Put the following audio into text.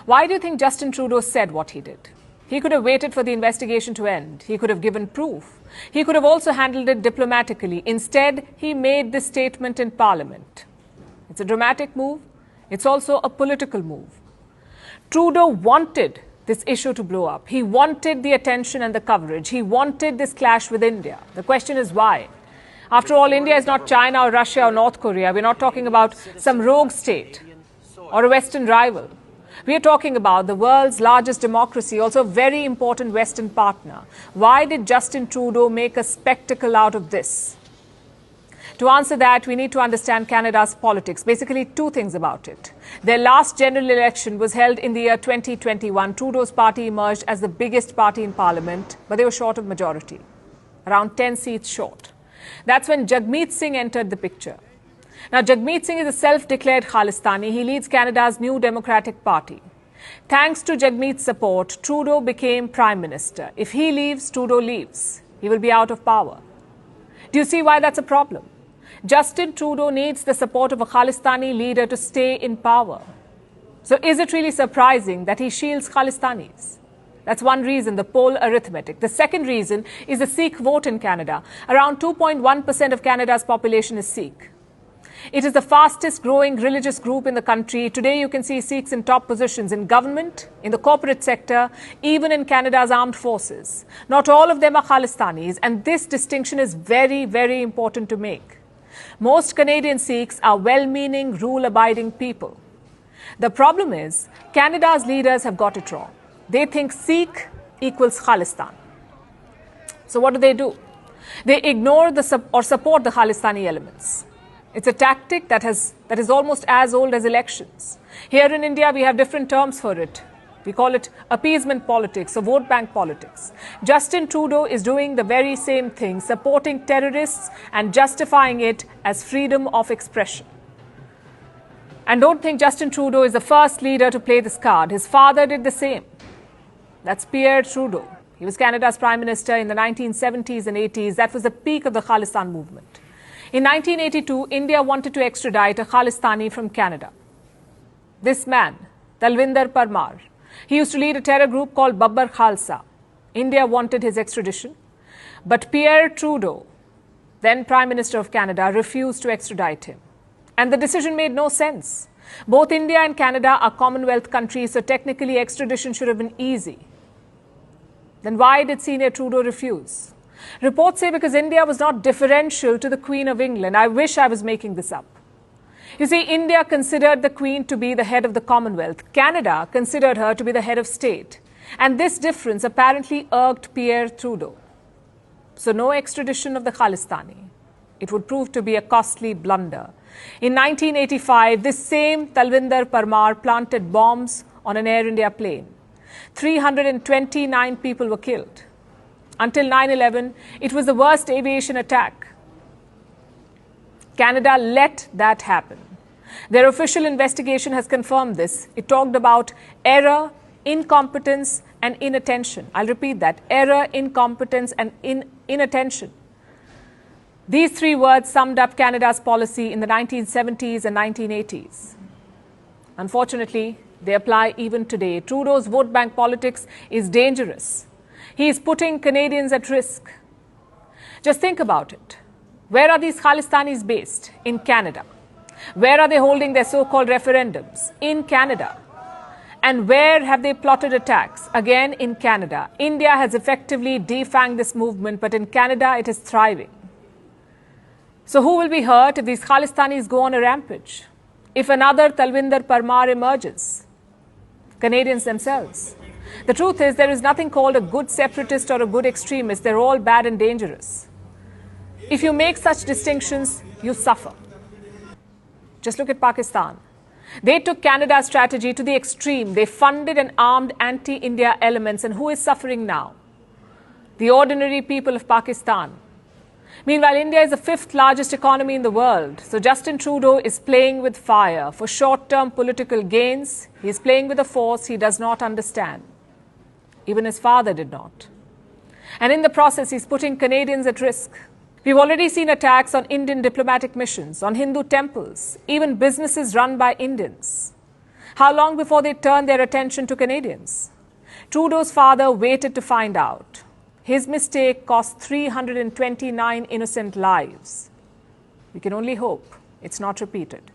Why do you think Justin Trudeau said what he did? He could have waited for the investigation to end. He could have given proof. He could have also handled it diplomatically. Instead, he made this statement in Parliament. It's a dramatic move. It's also a political move. Trudeau wanted this issue to blow up. He wanted the attention and the coverage. He wanted this clash with India. The question is why? After all, India is not China or Russia or North Korea. We're not talking about some rogue state or a Western rival. We are talking about the world's largest democracy, also a very important Western partner. Why did Justin Trudeau make a spectacle out of this? To answer that, we need to understand Canada's politics. Basically, two things about it. Their last general election was held in the year 2021. Trudeau's party emerged as the biggest party in Parliament, but they were short of majority, around 10 seats short. That's when Jagmeet Singh entered the picture. Now, Jagmeet Singh is a self-declared Khalistani. He leads Canada's New Democratic Party. Thanks to Jagmeet's support, Trudeau became Prime Minister. If he leaves, Trudeau leaves. He will be out of power. Do you see why that's a problem? Justin Trudeau needs the support of a Khalistani leader to stay in power. So is it really surprising that he shields Khalistanis? That's one reason, the poll arithmetic. The second reason is the Sikh vote in Canada. Around 2.1% of Canada's population is Sikh. It is the fastest growing religious group in the country. Today you can see Sikhs in top positions in government, in the corporate sector, even in Canada's armed forces. Not all of them are Khalistanis, and this distinction is very, very important to make. Most Canadian Sikhs are well-meaning, rule-abiding people. The problem is, Canada's leaders have got it wrong. They think Sikh equals Khalistan. So what do? They ignore or support the Khalistani elements. It's a tactic that is almost as old as elections. Here in India, we have different terms for it. We call it appeasement politics or vote bank politics. Justin Trudeau is doing the very same thing, supporting terrorists and justifying it as freedom of expression. And don't think Justin Trudeau is the first leader to play this card. His father did the same. That's Pierre Trudeau. He was Canada's Prime Minister in the 1970s and 80s. That was the peak of the Khalistan movement. In 1982, India wanted to extradite a Khalistani from Canada. This man, Talvinder Parmar, he used to lead a terror group called Babbar Khalsa. India wanted his extradition, but Pierre Trudeau, then Prime Minister of Canada, refused to extradite him. And the decision made no sense. Both India and Canada are Commonwealth countries, so technically extradition should have been easy. Then why did Senior Trudeau refuse? Reports say because India was not deferential to the Queen of England. I wish I was making this up. You see, India considered the Queen to be the head of the Commonwealth. Canada considered her to be the head of state. And this difference apparently irked Pierre Trudeau. So no extradition of the Khalistani. It would prove to be a costly blunder. In 1985, this same Talvinder Parmar planted bombs on an Air India plane. 329 people were killed. Until 9/11, it was the worst aviation attack. Canada let that happen. Their official investigation has confirmed this. It talked about error, incompetence, and inattention. I'll repeat that. Error, incompetence, and inattention. These three words summed up Canada's policy in the 1970s and 1980s. Unfortunately, they apply even today. Trudeau's vote bank politics is dangerous. He is putting Canadians at risk. Just think about it. Where are these Khalistanis based? In Canada. Where are they holding their so-called referendums? In Canada. And where have they plotted attacks? Again, in Canada. India has effectively defanged this movement, but in Canada it is thriving. So who will be hurt if these Khalistanis go on a rampage? If another Talvinder Parmar emerges? Canadians themselves. The truth is, there is nothing called a good separatist or a good extremist. They're all bad and dangerous. If you make such distinctions, you suffer. Just look at Pakistan. They took Canada's strategy to the extreme. They funded and armed anti-India elements. And who is suffering now? The ordinary people of Pakistan. Meanwhile, India is the fifth largest economy in the world. So Justin Trudeau is playing with fire for short-term political gains. He is playing with a force he does not understand. Even his father did not. And in the process, he's putting Canadians at risk. We've already seen attacks on Indian diplomatic missions, on Hindu temples, even businesses run by Indians. How long before they turned their attention to Canadians? Trudeau's father waited to find out. His mistake cost 329 innocent lives. We can only hope it's not repeated.